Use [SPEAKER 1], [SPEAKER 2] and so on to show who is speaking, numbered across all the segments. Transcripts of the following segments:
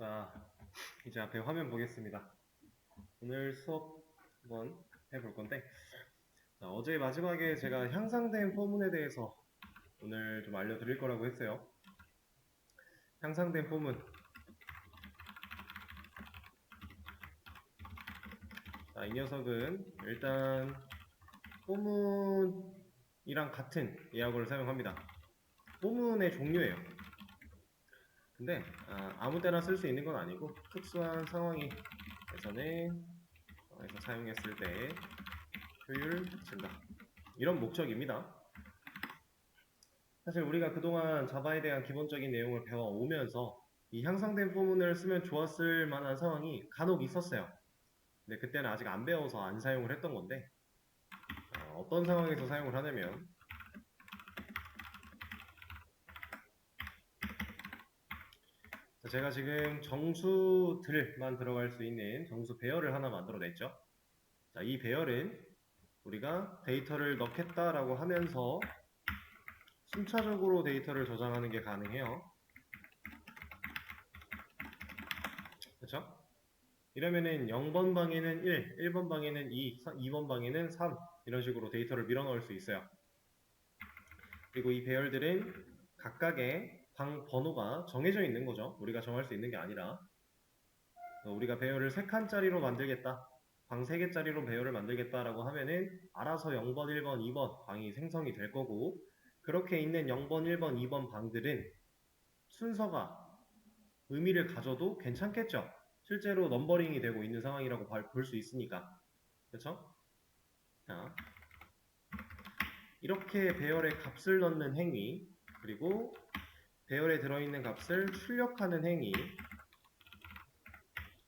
[SPEAKER 1] 자, 이제 앞에 화면 보겠습니다. 오늘 수업 한번 해볼 건데, 자, 어제 마지막에 제가 향상된 포문에 대해서 오늘 좀 알려드릴 거라고 했어요. 향상된 포문. 자, 이 녀석은 일단 포문이랑 같은 예약어를 사용합니다. 포문의 종류예요. 근데 아무 때나 쓸 수 있는 건 아니고 특수한 상황이 예전에 사용했을 때 효율 증가, 이런 목적입니다. 사실 우리가 그동안 자바에 대한 기본적인 내용을 배워오면서 이 향상된 포문을 쓰면 좋았을 만한 상황이 간혹 있었어요. 근데 그때는 아직 안 배워서 안 사용을 했던 건데, 어떤 상황에서 사용을 하냐면, 제가 지금 정수들만 들어갈 수 있는 정수 배열을 하나 만들어 냈죠. 자, 이 배열은 우리가 데이터를 넣겠다라고 하면서 순차적으로 데이터를 저장하는 게 가능해요. 그렇죠? 이러면은 0번 방에는 1, 1번 방에는 2, 2번 방에는 3, 이런 식으로 데이터를 밀어넣을 수 있어요. 그리고 이 배열들은 각각의 방 번호가 정해져 있는 거죠. 우리가 정할 수 있는 게 아니라, 우리가 배열을 3칸짜리로 만들겠다, 방 3개짜리로 배열을 만들겠다라고 하면은 알아서 0번, 1번, 2번 방이 생성이 될 거고, 그렇게 있는 0번, 1번, 2번 방들은 순서가 의미를 가져도 괜찮겠죠. 실제로 넘버링이 되고 있는 상황이라고 볼 수 있으니까. 그렇죠? 자, 이렇게 배열에 값을 넣는 행위, 그리고 배열에 들어있는 값을 출력하는 행위를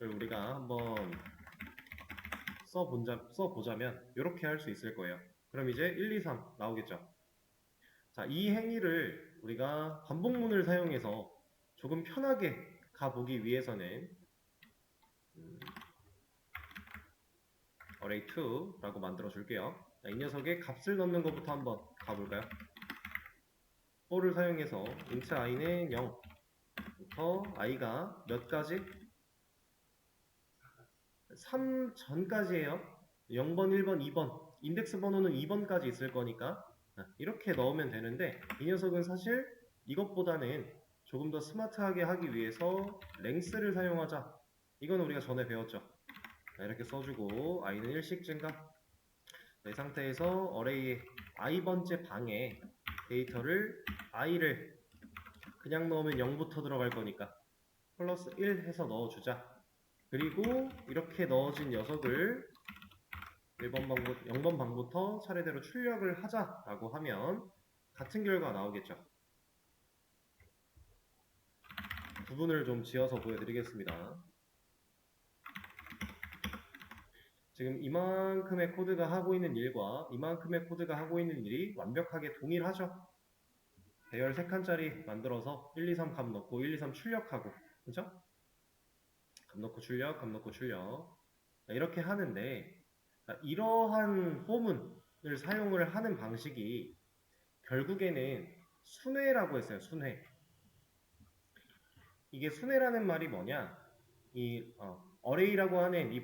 [SPEAKER 1] 우리가 한번 써보자면 이렇게 할 수 있을 거예요. 그럼 이제 1, 2, 3 나오겠죠. 자, 이 행위를 우리가 반복문을 사용해서 조금 편하게 가보기 위해서는 array2라고 만들어 줄게요. 자, 이 녀석의 값을 넣는 것부터 한번 가볼까요? for를 사용해서 int i는 0부터 i가 몇 가지? 3 전까지예요. 0번, 1번, 2번, 인덱스 번호는 2번까지 있을 거니까 이렇게 넣으면 되는데, 이 녀석은 사실 이것보다는 조금 더 스마트하게 하기 위해서 length를 사용하자. 이건 우리가 전에 배웠죠. 이렇게 써주고 i는 1씩 증가. 이 상태에서 어레이의 i번째 방에 데이터를 i를 그냥 넣으면 0부터 들어갈 거니까 플러스 1 해서 넣어주자. 그리고 이렇게 넣어진 녀석을 0번 방부터 차례대로 출력을 하자라고 하면 같은 결과가 나오겠죠. 부분을 좀 지어서 보여드리겠습니다. 지금 이만큼의 코드가 하고 있는 일과 이만큼의 코드가 하고 있는 일이 완벽하게 동일하죠. 배열 3칸짜리 만들어서 1, 2, 3 값 넣고 1, 2, 3 출력하고, 그죠? 값 넣고 출력, 값 넣고 출력. 이렇게 하는데, 이러한 포문을 사용을 하는 방식이 결국에는 순회라고 했어요. 순회. 이게 순회라는 말이 뭐냐? 이 어레이라고 하는 이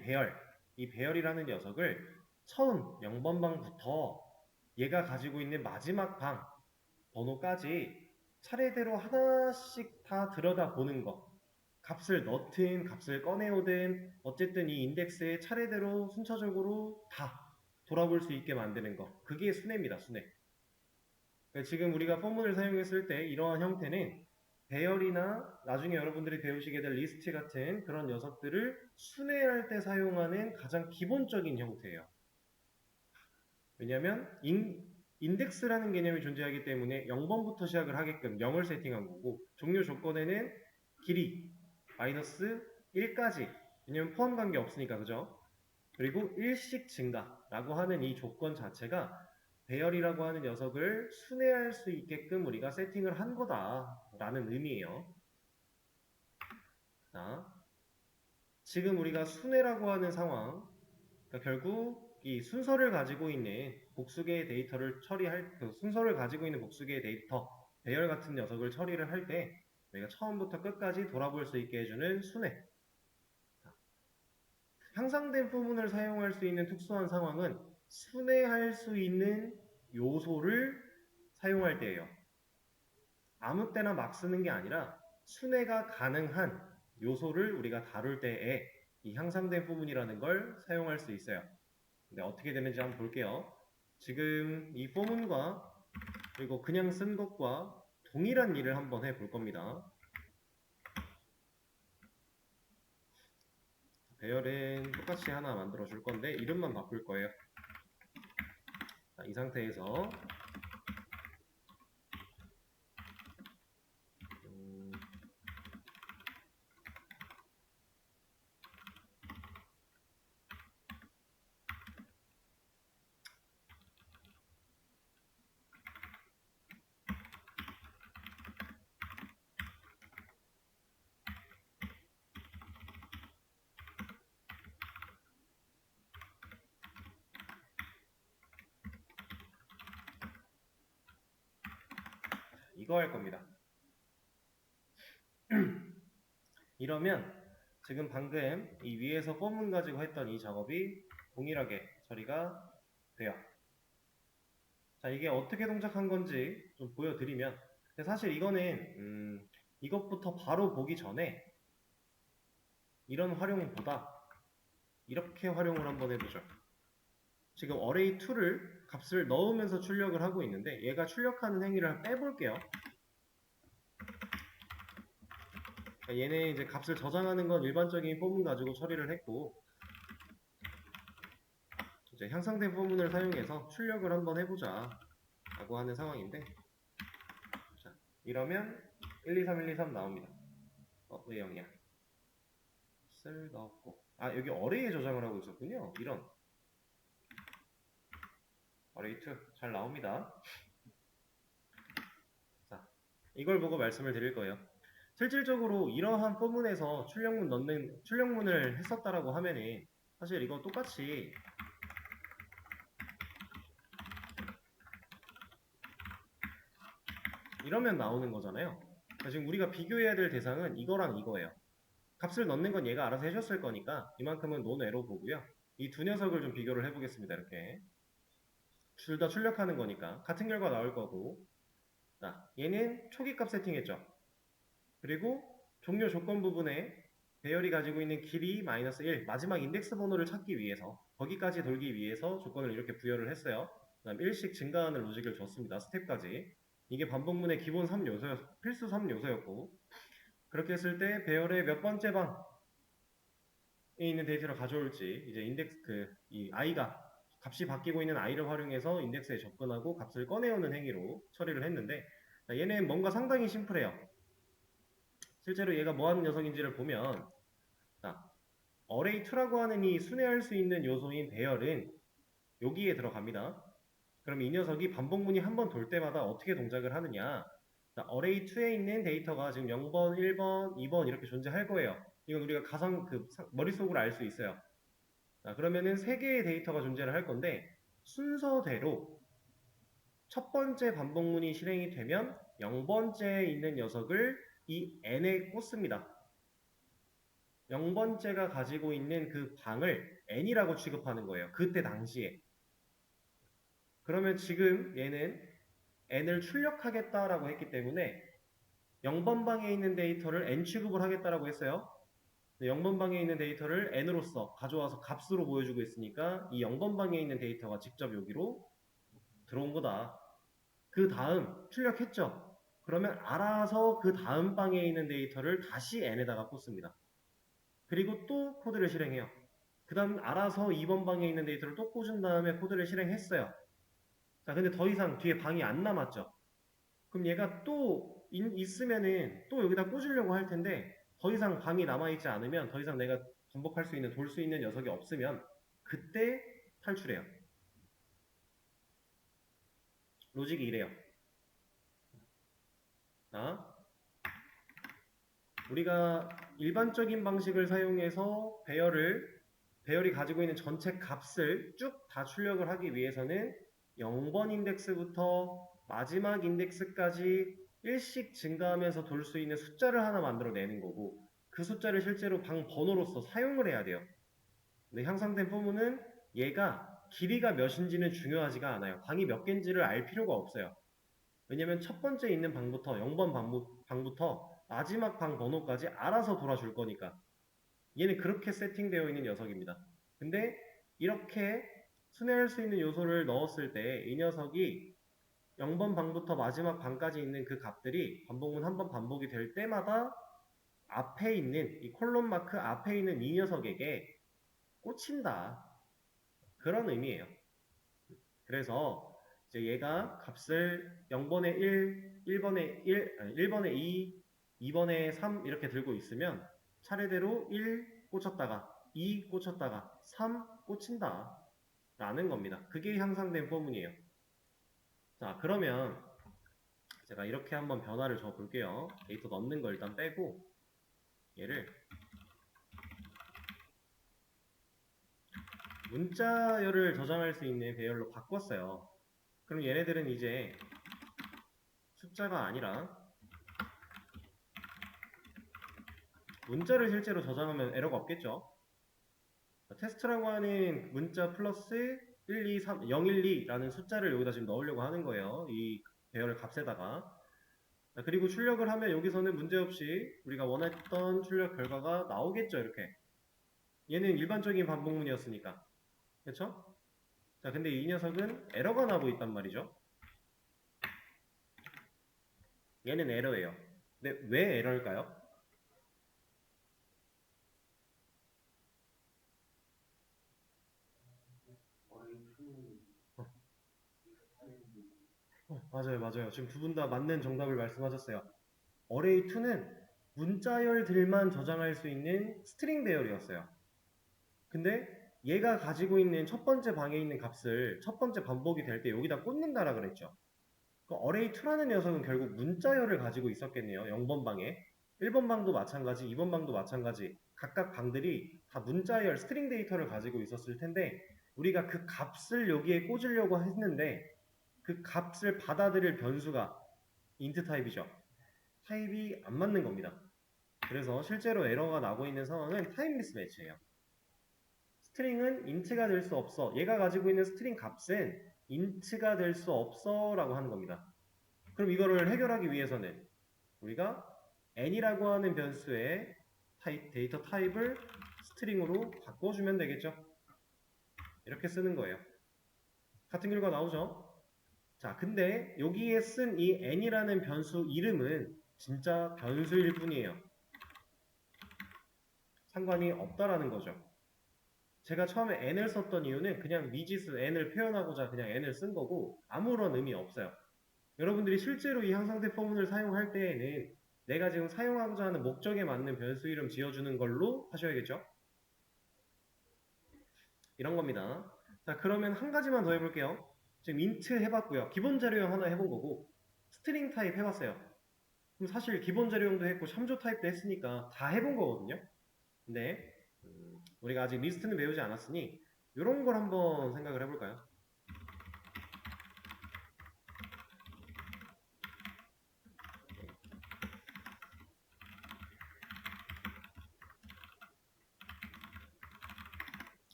[SPEAKER 1] 배열이라는 녀석을 처음 0번 방부터 얘가 가지고 있는 마지막 방 번호까지 차례대로 하나씩 다 들여다보는 거. 값을 넣든 값을 꺼내오든 어쨌든 이 인덱스에 차례대로 순차적으로 다 돌아볼 수 있게 만드는 거. 그게 순회입니다. 순회. 그러니까 지금 우리가 포문을 사용했을 때 이러한 형태는 배열이나 나중에 여러분들이 배우시게 될 리스트 같은 그런 녀석들을 순회할 때 사용하는 가장 기본적인 형태예요. 왜냐하면 인덱스라는 개념이 존재하기 때문에 0번부터 시작을 하게끔 0을 세팅한 거고, 종료 조건에는 길이 마이너스 1까지, 왜냐면 포함 관계 없으니까, 그죠? 그리고 1씩 증가라고 하는 이 조건 자체가 배열이라고 하는 녀석을 순회할 수 있게끔 우리가 세팅을 한 거다라는 의미예요. 자, 지금 우리가 순회라고 하는 상황, 그러니까 결국 이 순서를 가지고 있는 복수계의 데이터를 처리할, 순서를 가지고 있는 복수계의 데이터, 배열 같은 녀석을 처리를 할 때 우리가 처음부터 끝까지 돌아볼 수 있게 해주는 순회. 향상된 부분을 사용할 수 있는 특수한 상황은 순회할 수 있는 요소를 사용할 때예요. 아무 때나 막 쓰는 게 아니라 순회가 가능한 요소를 우리가 다룰 때에 이 향상된 부분이라는 걸 사용할 수 있어요. 근데 어떻게 되는지 한번 볼게요. 지금 이 포문과 그리고 그냥 쓴 것과 동일한 일을 한번 해볼 겁니다. 배열은 똑같이 하나 만들어 줄 건데 이름만 바꿀 거예요. 자, 이 상태에서 이거 할 겁니다. 이러면 지금 방금 이 위에서 포문 가지고 했던 이 작업이 동일하게 처리가 돼요. 자, 이게 어떻게 동작한 건지 좀 보여드리면 사실 이거는 이것부터 바로 보기 전에 이런 활용보다 이렇게 활용을 한번 해보죠. 지금 array2를 값을 넣으면서 출력을 하고 있는데 얘가 출력하는 행위를 빼볼게요. 얘네 이제 값을 저장하는 건 일반적인 포문 가지고 처리를 했고 이제 향상된 포문을 사용해서 출력을 한번 해보자 라고 하는 상황인데 자, 이러면 1, 2, 3, 1, 2, 3 나옵니다. 왜 0이야? 쓸 넣었고 여기 array에 저장을 하고 있었군요. 이런 array2 잘 나옵니다. 자, 이걸 보고 말씀을 드릴 거예요. 실질적으로 이러한 포문에서 출력문을 했었다라고 하면은 사실 이거 똑같이 이러면 나오는 거잖아요. 지금 우리가 비교해야 될 대상은 이거랑 이거예요. 값을 넣는 건 얘가 알아서 해줬을 거니까 이만큼은 논외로 보고요. 이 두 녀석을 좀 비교를 해보겠습니다. 이렇게 둘 다 출력하는 거니까 같은 결과 나올 거고 자, 얘는 초기값 세팅했죠. 그리고 종료 조건 부분에 배열이 가지고 있는 길이 -1 마지막 인덱스 번호를 찾기 위해서 거기까지 돌기 위해서 조건을 이렇게 부여를 했어요. 그 다음 1씩 증가하는 로직을 줬습니다. 스텝까지 이게 반복문의 기본 3요소였, 필수 3요소였고 그렇게 했을 때 배열의 몇 번째 방에 있는 데이터를 가져올지 이제 인덱스 이 i가 값이 바뀌고 있는 i를 활용해서 인덱스에 접근하고 값을 꺼내오는 행위로 처리를 했는데 얘는 뭔가 상당히 심플해요. 실제로 얘가 뭐 하는 녀석인지를 보면 자, array2라고 하는 이 순회할 수 있는 요소인 배열은 여기에 들어갑니다. 그럼 이 녀석이 반복문이 한 번 돌 때마다 어떻게 동작을 하느냐 자, array2에 있는 데이터가 지금 0번, 1번, 2번 이렇게 존재할 거예요. 이건 우리가 가상 머릿속으로 알 수 있어요. 자, 그러면은 3개의 데이터가 존재를 할 건데 순서대로 첫 번째 반복문이 실행이 되면 0번째에 있는 녀석을 이 n에 꽂습니다. 0번째가 가지고 있는 그 방을 n이라고 취급하는 거예요. 그때 당시에. 그러면 지금 얘는 n을 출력하겠다라고 했기 때문에 0번 방에 있는 데이터를 n 취급을 하겠다라고 했어요. 0번 방에 있는 데이터를 n으로서 가져와서 값으로 보여주고 있으니까 이 0번 방에 있는 데이터가 직접 여기로 들어온 거다. 그 다음 출력했죠. 그러면 알아서 그 다음 방에 있는 데이터를 다시 n에다가 꽂습니다. 그리고 또 코드를 실행해요. 그 다음 알아서 2번 방에 있는 데이터를 또 꽂은 다음에 코드를 실행했어요. 자, 근데 더 이상 뒤에 방이 안 남았죠. 그럼 얘가 또 있으면은 또 여기다 꽂으려고 할 텐데 더 이상 방이 남아있지 않으면 더 이상 내가 반복할 수 있는 돌 수 있는 녀석이 없으면 그때 탈출해요. 로직이 이래요. 자, 우리가 일반적인 방식을 사용해서 배열이 가지고 있는 전체 값을 쭉 다 출력을 하기 위해서는 0번 인덱스부터 마지막 인덱스까지 1씩 증가하면서 돌 수 있는 숫자를 하나 만들어내는 거고 그 숫자를 실제로 방 번호로서 사용을 해야 돼요. 근데 향상된 포문은 얘가 길이가 몇인지는 중요하지가 않아요. 방이 몇 개인지를 알 필요가 없어요. 왜냐면 첫 번째 있는 방부터 0번 방부터 마지막 방 번호까지 알아서 돌아줄 거니까. 얘는 그렇게 세팅되어 있는 녀석입니다. 근데 이렇게 순회할 수 있는 요소를 넣었을 때 이 녀석이 0번 방부터 마지막 방까지 있는 그 값들이 반복문 한 번 반복이 될 때마다 앞에 있는 이 콜론 마크 앞에 있는 이 녀석에게 꽂힌다. 그런 의미예요. 그래서 이제 얘가 값을 0번에 1, 1번에 1, 아니 1번에 2, 2번에 3 이렇게 들고 있으면 차례대로 1 꽂혔다가 2 꽂혔다가 3 꽂힌다 라는 겁니다. 그게 향상된 포문이에요. 자, 그러면 제가 이렇게 한번 변화를 줘 볼게요. 데이터 넣는 거 일단 빼고 얘를 문자열을 저장할 수 있는 배열로 바꿨어요. 그럼 얘네들은 이제 숫자가 아니라 문자를 실제로 저장하면 에러가 없겠죠. 테스트라고 하는 문자 플러스 1, 2, 3, 012라는 숫자를 여기다 지금 넣으려고 하는 거예요. 이 배열을 값에다가. 그리고 출력을 하면 여기서는 문제없이 우리가 원했던 출력 결과가 나오겠죠. 이렇게. 얘는 일반적인 반복문이었으니까. 그렇죠? 자, 근데 이 녀석은 에러가 나고 있단 말이죠. 얘는 에러예요. 근데 왜 에러일까요? 맞아요, 맞아요. 지금 두 분 다 맞는 정답을 말씀하셨어요. 어레이2는 문자열들만 저장할 수 있는 스트링 배열이었어요. 근데 얘가 가지고 있는 첫 번째 방에 있는 값을 첫 번째 반복이 될 때 여기다 꽂는다라 그랬죠. 그 어레이2라는 녀석은 결국 문자열을 가지고 있었겠네요. 0번 방에. 1번 방도 마찬가지, 2번 방도 마찬가지. 각각 방들이 다 문자열 스트링 데이터를 가지고 있었을 텐데 우리가 그 값을 여기에 꽂으려고 했는데 그 값을 받아들일 변수가 인트 타입이죠. 타입이 안 맞는 겁니다. 그래서 실제로 에러가 나고 있는 상황은 타입 미스매치예요. 스트링은 int가 될 수 없어. 얘가 가지고 있는 스트링 값은 int가 될 수 없어 라고 하는 겁니다. 그럼 이거를 해결하기 위해서는 우리가 n이라고 하는 변수의 데이터 타입을 스트링으로 바꿔주면 되겠죠. 이렇게 쓰는 거예요. 같은 결과 나오죠. 자, 근데 여기에 쓴 이 n이라는 변수 이름은 진짜 변수일 뿐이에요. 상관이 없다라는 거죠. 제가 처음에 n을 썼던 이유는 그냥 미지수 n을 표현하고자 그냥 n을 쓴 거고 아무런 의미 없어요. 여러분들이 실제로 이 향상대 포문을 사용할 때에는 내가 지금 사용하고자 하는 목적에 맞는 변수 이름 지어주는 걸로 하셔야겠죠? 이런 겁니다. 자, 그러면 한 가지만 더 해볼게요. 지금 int 해봤고요. 기본 자료형 하나 해본 거고 스트링 타입 해봤어요. 그럼 사실 기본 자료형도 했고 참조 타입도 했으니까 다 해본 거거든요. 근데 우리가 아직 리스트는 배우지 않았으니 이런 걸 한번 생각을 해볼까요?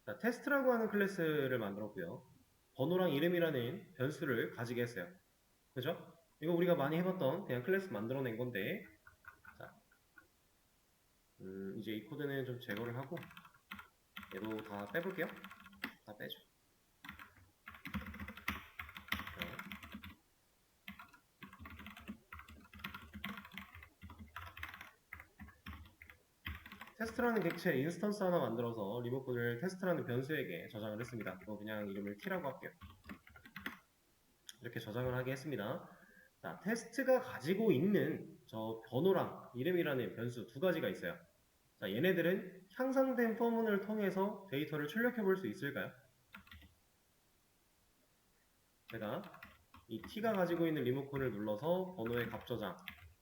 [SPEAKER 1] 자, 테스트라고 하는 클래스를 만들었고요. 번호랑 이름이라는 변수를 가지게 했어요. 그죠? 이거 우리가 많이 해봤던 그냥 클래스 만들어낸 건데 자, 이제 이 코드는 좀 제거를 하고 얘도 다 빼볼게요. 다 빼죠. 테스트라는 객체 인스턴스 하나 만들어서 리모컨을 테스트라는 변수에게 저장을 했습니다. 이거 그냥 이름을 t라고 할게요. 이렇게 저장을 하게 했습니다. 자, 테스트가 가지고 있는 저 번호랑 이름이라는 변수 두 가지가 있어요. 자, 얘네들은 향상된 포문을 통해서 데이터를 출력해 볼 수 있을까요? 제가 이 t가 가지고 있는 리모컨을 눌러서 번호의 값 저장,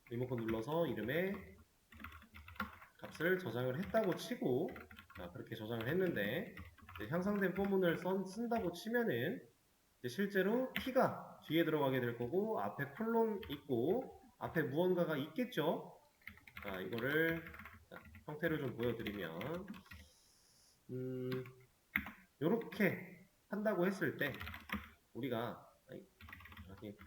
[SPEAKER 1] 리모컨 눌러서 이름에 값을 저장을 했다고 치고, 자, 그렇게 저장을 했는데 향상된 포문을 쓴다고 치면은 실제로 t가 뒤에 들어가게 될 거고 앞에 콜론 있고 앞에 무언가가 있겠죠? 자, 이거를 형태를 좀 보여드리면 요렇게 한다고 했을 때 우리가 여기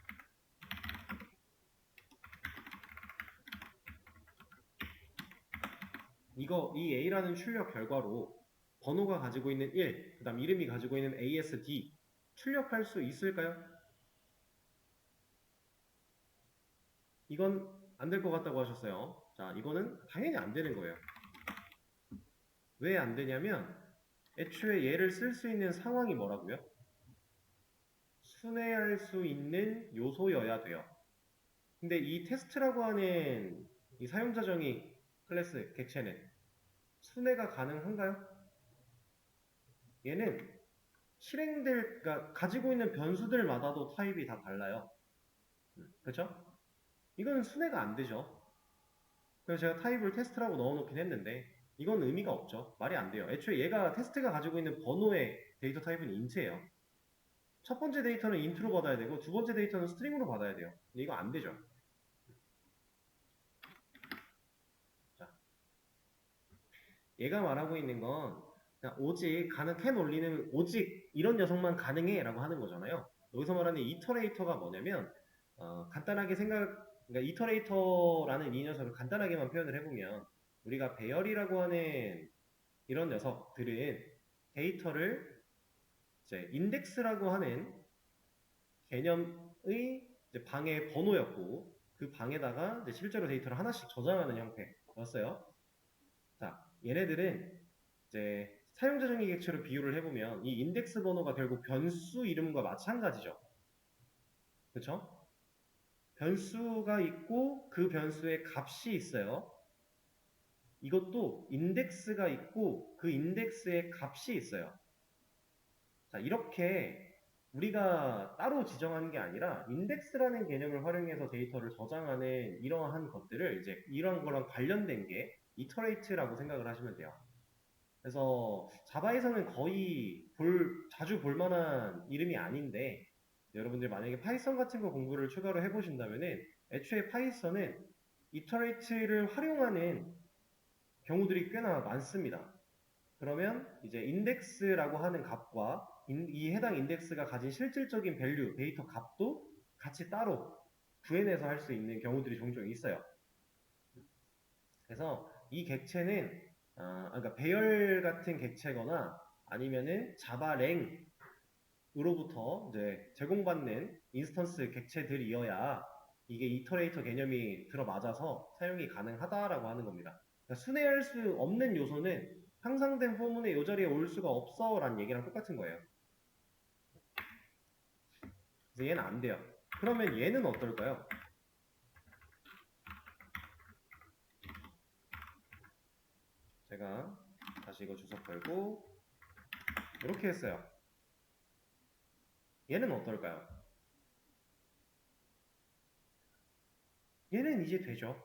[SPEAKER 1] 이 A라는 출력 결과로 번호가 가지고 있는 1, 그 다음 이름이 가지고 있는 ASD 출력할 수 있을까요? 이건 안 될 것 같다고 하셨어요. 자, 이거는 당연히 안 되는 거예요. 왜 안 되냐면 애초에 얘를 쓸 수 있는 상황이 뭐라고요? 순회할 수 있는 요소여야 돼요. 근데 이 테스트라고 하는 이 사용자 정의 클래스 객체는 순회가 가능한가요? 얘는 그러니까 가지고 있는 변수들마다도 타입이 다 달라요. 그렇죠? 이거는 순회가 안 되죠. 그래서 제가 타입을 테스트라고 넣어놓긴 했는데 이건 의미가 없죠. 말이 안 돼요. 애초에 얘가 테스트가 가지고 있는 번호의 데이터 타입은 인트예요. 첫 번째 데이터는 인트로 받아야 되고 두 번째 데이터는 스트링으로 받아야 돼요. 근데 이거 안 되죠. 자, 얘가 말하고 있는 건 그냥 오직 캔 올리는 오직 이런 녀석만 가능해 라고 하는 거잖아요. 여기서 말하는 이터레이터가 뭐냐면 간단하게 그러니까 이터레이터라는 이 녀석을 간단하게만 표현을 해보면 우리가 배열이라고 하는 이런 녀석들은 데이터를 이제 인덱스라고 하는 개념의 이제 방의 번호였고 그 방에다가 이제 실제로 데이터를 하나씩 저장하는 형태였어요. 자, 얘네들은 이제 사용자 정의 객체로 비유를 해보면 이 인덱스 번호가 결국 변수 이름과 마찬가지죠. 그렇죠? 변수가 있고 그 변수에 값이 있어요. 이것도 인덱스가 있고 그 인덱스에 값이 있어요. 자, 이렇게 우리가 따로 지정하는 게 아니라 인덱스라는 개념을 활용해서 데이터를 저장하는 이러한 것들을 이제 이런 거랑 관련된 게 이터레이트라고 생각을 하시면 돼요. 그래서 자바에서는 거의 자주 볼 만한 이름이 아닌데 여러분들 만약에 파이썬 같은 거 공부를 추가로 해보신다면은 애초에 파이썬은 이터레이트를 활용하는 경우들이 꽤나 많습니다. 그러면 이제 인덱스라고 하는 값과 이 해당 인덱스가 가진 실질적인 밸류, 데이터 값도 같이 따로 구해내서 할 수 있는 경우들이 종종 있어요. 그래서 이 객체는 그러니까 배열 같은 객체거나 아니면은 자바랭으로부터 이제 제공받는 인스턴스 객체들이어야 이게 이터레이터 개념이 들어맞아서 사용이 가능하다라고 하는 겁니다. 그러니까 순회할 수 없는 요소는 향상된 포문의 요 자리에 올 수가 없어 라는 얘기랑 똑같은 거예요. 그래서 얘는 안 돼요. 그러면 얘는 어떨까요? 제가 다시 이거 주석 걸고 이렇게 했어요. 얘는 어떨까요? 얘는 이제 되죠.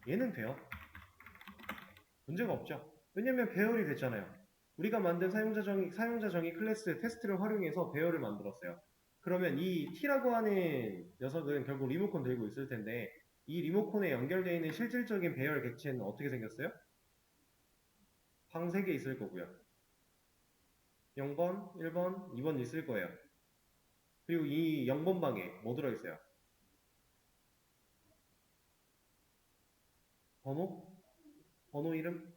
[SPEAKER 1] 얘는 돼요. 문제가 없죠. 왜냐면 배열이 됐잖아요. 우리가 만든 사용자 정의 클래스 테스트를 활용해서 배열을 만들었어요. 그러면 이 T라고 하는 녀석은 결국 리모컨 들고 있을 텐데 이 리모컨에 연결되어 있는 실질적인 배열 객체는 어떻게 생겼어요? 방 3개 있을 거고요. 0번, 1번, 2번 있을 거예요. 그리고 이 0번 방에 뭐 들어있어요? 번호? 번호 이름?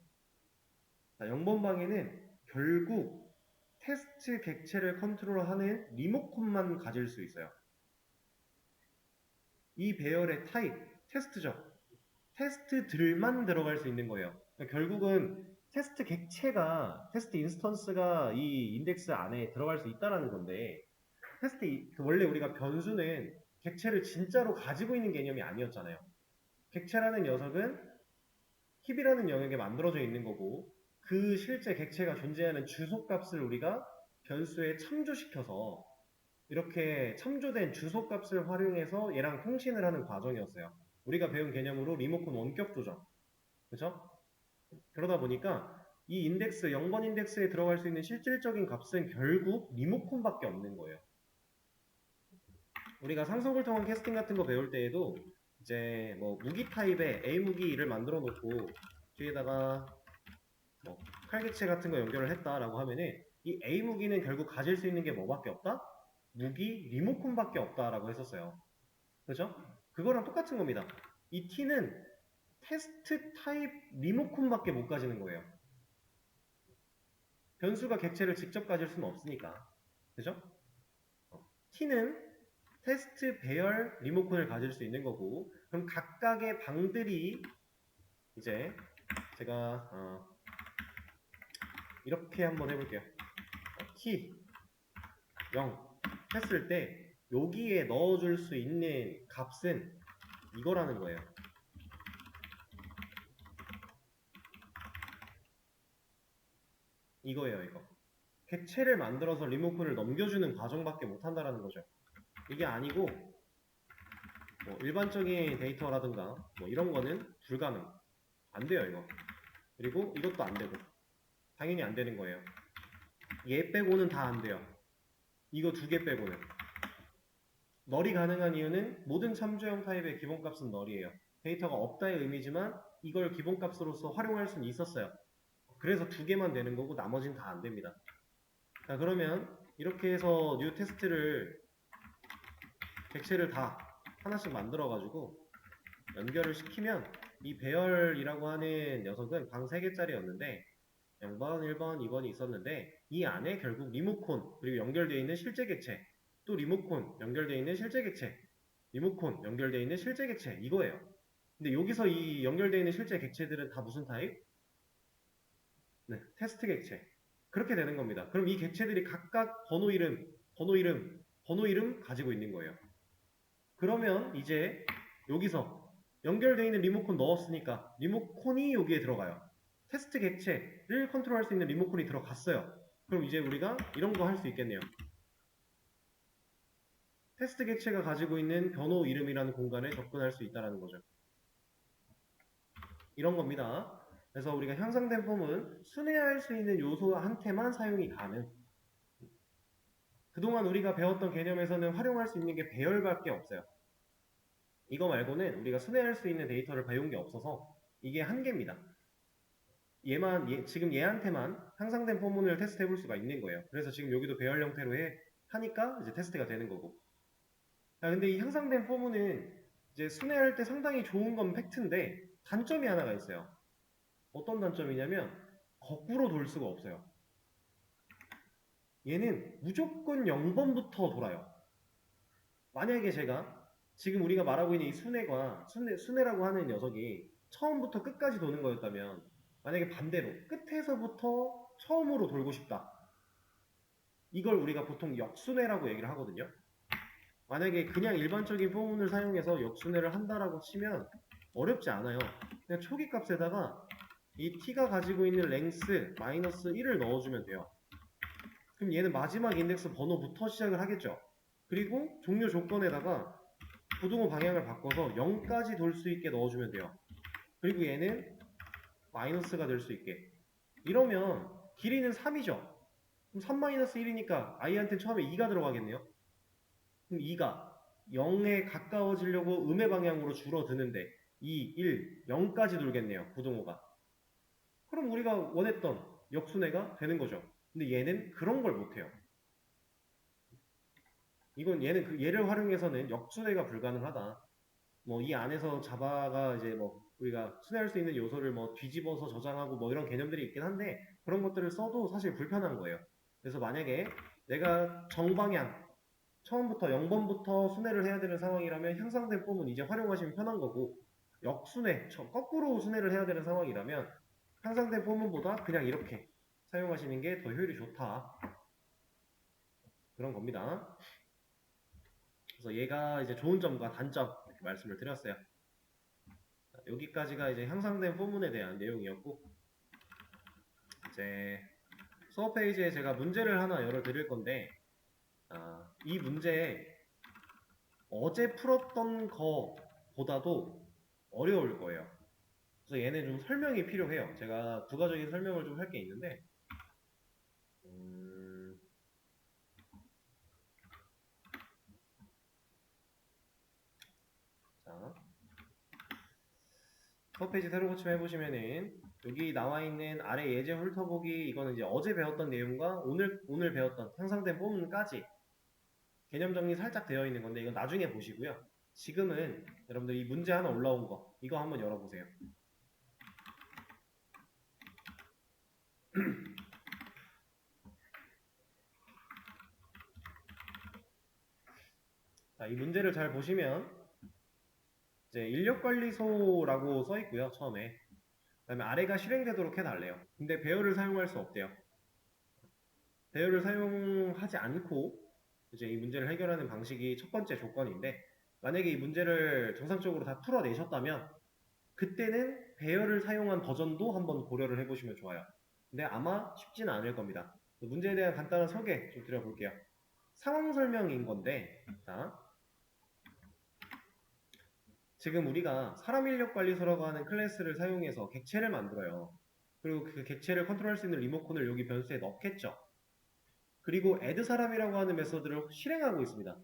[SPEAKER 1] 자, 0번 방에는 결국 테스트 객체를 컨트롤하는 리모컨만 가질 수 있어요. 이 배열의 타입, 테스트죠. 테스트들만 들어갈 수 있는 거예요. 그러니까 결국은 테스트 객체가, 테스트 인스턴스가 이 인덱스 안에 들어갈 수 있다는 건데 원래 우리가 변수는 객체를 진짜로 가지고 있는 개념이 아니었잖아요. 객체라는 녀석은 힙이라는 영역에 만들어져 있는 거고 그 실제 객체가 존재하는 주소값을 우리가 변수에 참조시켜서 이렇게 참조된 주소값을 활용해서 얘랑 통신을 하는 과정이었어요. 우리가 배운 개념으로 리모컨 원격 조정. 그죠? 그러다 보니까 이 인덱스, 0번 인덱스에 들어갈 수 있는 실질적인 값은 결국 리모컨밖에 없는 거예요. 우리가 상속을 통한 캐스팅 같은 거 배울 때에도 이제 뭐 무기 타입의 A 무기를 만들어 놓고 뒤에다가 뭐 칼기체 같은 거 연결을 했다라고 하면은 이 A 무기는 결국 가질 수 있는 게 뭐밖에 없다? 무기 리모컨밖에 없다라고 했었어요. 그죠? 그거랑 똑같은 겁니다. 이 T는 테스트 타입 리모컨밖에 못 가지는 거예요. 변수가 객체를 직접 가질 수는 없으니까. 그죠? T는 테스트 배열 리모컨을 가질 수 있는 거고, 그럼 각각의 방들이 이제 제가 이렇게 한번 해볼게요. T 0 했을 때 여기에 넣어줄 수 있는 값은 이거라는 거예요. 이거예요, 이거. 객체를 만들어서 리모컨을 넘겨주는 과정밖에 못한다라는 거죠. 이게 아니고 뭐 일반적인 데이터라든가 뭐 이런 거는 불가능. 안 돼요, 이거. 그리고 이것도 안 되고. 당연히 안 되는 거예요. 얘 빼고는 다 안 돼요. 이거 두 개 빼고는. 널이 가능한 이유는 모든 참조형 타입의 기본값은 널이에요. 데이터가 없다의 의미지만 이걸 기본값으로서 활용할 수는 있었어요. 그래서 두 개만 되는 거고 나머지는 다 안 됩니다. 자, 그러면 이렇게 해서 뉴 테스트를 객체를 다 하나씩 만들어 가지고 연결을 시키면 이 배열이라고 하는 녀석은 방 3개짜리였는데 0번, 1번, 2번이 있었는데 이 안에 결국 리모컨 그리고 연결되어 있는 실제 객체 또 리모컨 연결되어 있는 실제 객체 리모컨 연결되어 있는 실제 객체 이거예요. 근데 여기서 이 연결되어 있는 실제 객체들은 다 무슨 타입? 네, 테스트 객체. 그렇게 되는 겁니다. 그럼 이 객체들이 각각 번호 이름 가지고 있는 거예요. 그러면 이제 여기서 연결되어 있는 리모컨 넣었으니까 리모컨이 여기에 들어가요. 테스트 객체를 컨트롤할 수 있는 리모컨이 들어갔어요. 그럼 이제 우리가 이런 거 할 수 있겠네요. 테스트 객체가 가지고 있는 변호 이름이라는 공간에 접근할 수 있다는 거죠. 이런 겁니다. 그래서 우리가 향상된 폼은 순회할 수 있는 요소한테만 사용이 가능. 그동안 우리가 배웠던 개념에서는 활용할 수 있는 게 배열밖에 없어요. 이거 말고는 우리가 순회할 수 있는 데이터를 배운 게 없어서 이게 한계입니다. 지금 얘한테만 향상된 포문을 테스트 해볼 수가 있는 거예요. 그래서 지금 여기도 배열 형태로 하니까 이제 테스트가 되는 거고. 자, 근데 이 향상된 포문은 이제 순회할 때 상당히 좋은 건 팩트인데 단점이 하나가 있어요. 어떤 단점이냐면 거꾸로 돌 수가 없어요. 얘는 무조건 0번부터 돌아요. 만약에 제가 지금 우리가 말하고 있는 이 순회라고 하는 녀석이 처음부터 끝까지 도는 거였다면 만약에 반대로 끝에서부터 처음으로 돌고 싶다. 이걸 우리가 보통 역순회라고 얘기를 하거든요. 만약에 그냥 일반적인 포문을 사용해서 역순회를 한다라고 치면 어렵지 않아요. 그냥 초기 값에다가 이 t가 가지고 있는 랭스 마이너스 1을 넣어주면 돼요. 그럼 얘는 마지막 인덱스 번호부터 시작을 하겠죠. 그리고 종료 조건에다가 부등호 방향을 바꿔서 0까지 돌 수 있게 넣어주면 돼요. 그리고 얘는 마이너스가 될 수 있게. 이러면 길이는 3이죠. 그럼 3-1이니까 i한테 처음에 2가 들어가겠네요. 그럼 2가 0에 가까워지려고 음의 방향으로 줄어드는데 2, 1, 0까지 돌겠네요. 부등호가. 그럼 우리가 원했던 역순회가 되는 거죠. 근데 얘는 그런 걸 못해요. 얘를 활용해서는 역순회가 불가능하다. 뭐 이 안에서 자바가 이제 뭐 우리가 순회할 수 있는 요소를 뭐 뒤집어서 저장하고 뭐 이런 개념들이 있긴 한데 그런 것들을 써도 사실 불편한 거예요. 그래서 만약에 내가 정방향 처음부터 0번부터 순회를 해야 되는 상황이라면 향상된 폼은 이제 활용하시면 편한 거고 역순회, 거꾸로 순회를 해야 되는 상황이라면 향상된 폼은보다 그냥 이렇게 사용하시는 게 더 효율이 좋다. 그런 겁니다. 그래서 얘가 이제 좋은 점과 단점 이렇게 말씀을 드렸어요. 여기까지가 이제 향상된 포문에 대한 내용이었고 이제 수업 페이지에 제가 문제를 하나 열어드릴 건데 이 문제 어제 풀었던 거보다도 어려울 거예요. 그래서 얘는 좀 설명이 필요해요. 제가 부가적인 설명을 좀 할 게 있는데 자 서페이지 새로 고침 해보시면은 여기 나와 있는 아래 예제 훑어보기 이거는 이제 어제 배웠던 내용과 오늘 배웠던 향상된 포문까지 개념 정리 살짝 되어 있는 건데 이건 나중에 보시고요. 지금은 여러분들 이 문제 하나 올라온 거 이거 한번 열어보세요. 자, 이 문제를 잘 보시면 이제 인력관리소라고 써 있고요. 처음에 그다음에 아래가 실행되도록 해달래요. 근데 배열을 사용할 수 없대요. 배열을 사용하지 않고 이제 이 문제를 해결하는 방식이 첫 번째 조건인데 만약에 이 문제를 정상적으로 다 풀어내셨다면 그때는 배열을 사용한 버전도 한번 고려를 해보시면 좋아요. 근데 아마 쉽지는 않을 겁니다. 문제에 대한 간단한 소개 좀 드려볼게요. 상황 설명인 건데 자, 지금 우리가 사람 인력 관리소라고 하는 클래스를 사용해서 객체를 만들어요. 그리고 그 객체를 컨트롤할 수 있는 리모컨을 여기 변수에 넣겠죠. 그리고 add 사람이라고 하는 메서드를 실행하고 있습니다.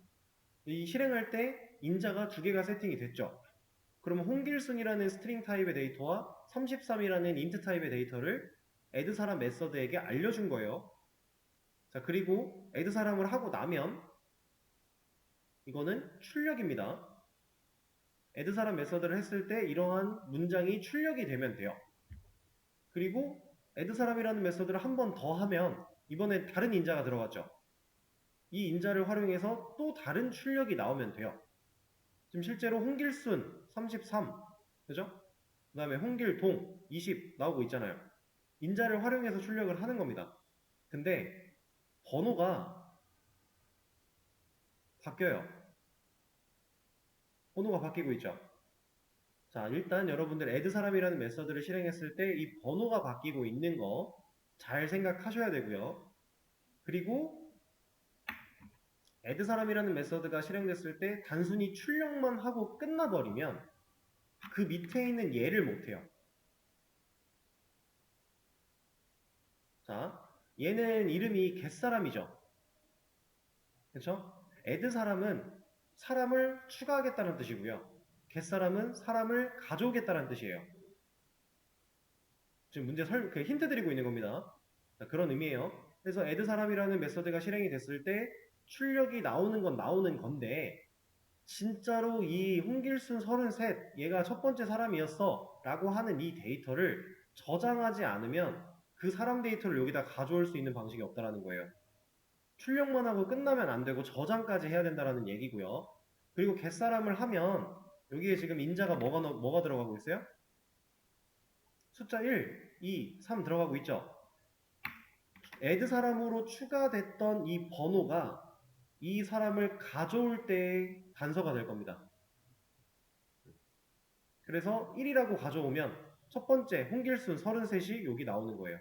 [SPEAKER 1] 이 실행할 때 인자가 두 개가 세팅이 됐죠. 그러면 홍길순이라는 스트링 타입의 데이터와 33이라는 인트 타입의 데이터를 add 사람 메서드에게 알려준 거예요. 자, 그리고 add 사람을 하고 나면 이거는 출력입니다. add 사람 메서드를 했을 때 이러한 문장이 출력이 되면 돼요. 그리고 add 사람이라는 메서드를 한 번 더 하면 이번에 다른 인자가 들어갔죠. 이 인자를 활용해서 또 다른 출력이 나오면 돼요. 지금 실제로 홍길순 33, 그죠? 그 다음에 홍길동 20 나오고 있잖아요. 인자를 활용해서 출력을 하는 겁니다. 근데 번호가 바뀌어요. 번호가 바뀌고 있죠. 자, 일단 여러분들 add 사람이라는 메서드를 실행했을 때 이 번호가 바뀌고 있는 거 잘 생각하셔야 되고요. 그리고 add 사람이라는 메서드가 실행됐을 때 단순히 출력만 하고 끝나버리면 그 밑에 있는 얘를 못해요. 자, 얘는 이름이 겟사람이죠. 그렇죠? add 사람은 사람을 추가하겠다는 뜻이고요. 겟사람은 사람을 가져오겠다는 뜻이에요. 지금 문제 그 힌트 드리고 있는 겁니다. 자, 그런 의미예요. 그래서 add 사람이라는 메서드가 실행이 됐을 때 출력이 나오는 건 나오는 건데 진짜로 이 홍길순 33 얘가 첫 번째 사람이었어 라고 하는 이 데이터를 저장하지 않으면 그 사람 데이터를 여기다 가져올 수 있는 방식이 없다라는 거예요. 출력만 하고 끝나면 안 되고 저장까지 해야 된다라는 얘기고요. 그리고 겟사람을 하면 여기에 지금 인자가 뭐가 들어가고 있어요? 숫자 1, 2, 3 들어가고 있죠. add 사람으로 추가됐던 이 번호가 이 사람을 가져올 때의 단서가 될 겁니다. 그래서 1이라고 가져오면 첫 번째 홍길순 33이 여기 나오는 거예요.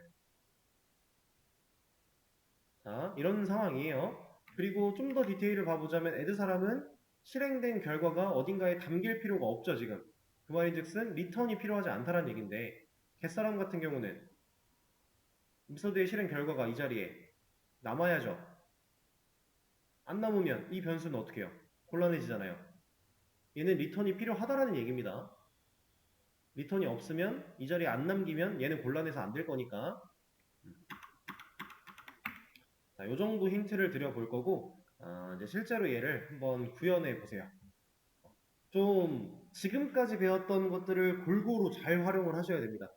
[SPEAKER 1] 자, 이런 상황이에요. 그리고 좀 더 디테일을 봐보자면 add 사람은 실행된 결과가 어딘가에 담길 필요가 없죠, 지금. 그 말인즉슨 리턴이 필요하지 않다는 얘기인데 get사람 같은 경우는 메서드의 실행 결과가 이 자리에 남아야죠. 안 남으면 이 변수는 어떻게 해요? 곤란해지잖아요. 얘는 리턴이 필요하다라는 얘기입니다. 리턴이 없으면 이 자리에 안 남기면 얘는 곤란해서 안 될 거니까 자, 요 정도 힌트를 드려볼 거고 이제 실제로 얘를 한번 구현해 보세요. 좀 지금까지 배웠던 것들을 골고루 잘 활용을 하셔야 됩니다.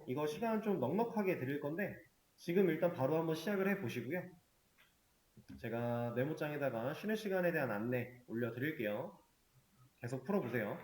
[SPEAKER 1] 이거 시간 좀 넉넉하게 드릴 건데 지금 일단 바로 한번 시작을 해 보시고요. 제가 메모장에다가 쉬는 시간에 대한 안내 올려드릴게요. 계속 풀어보세요.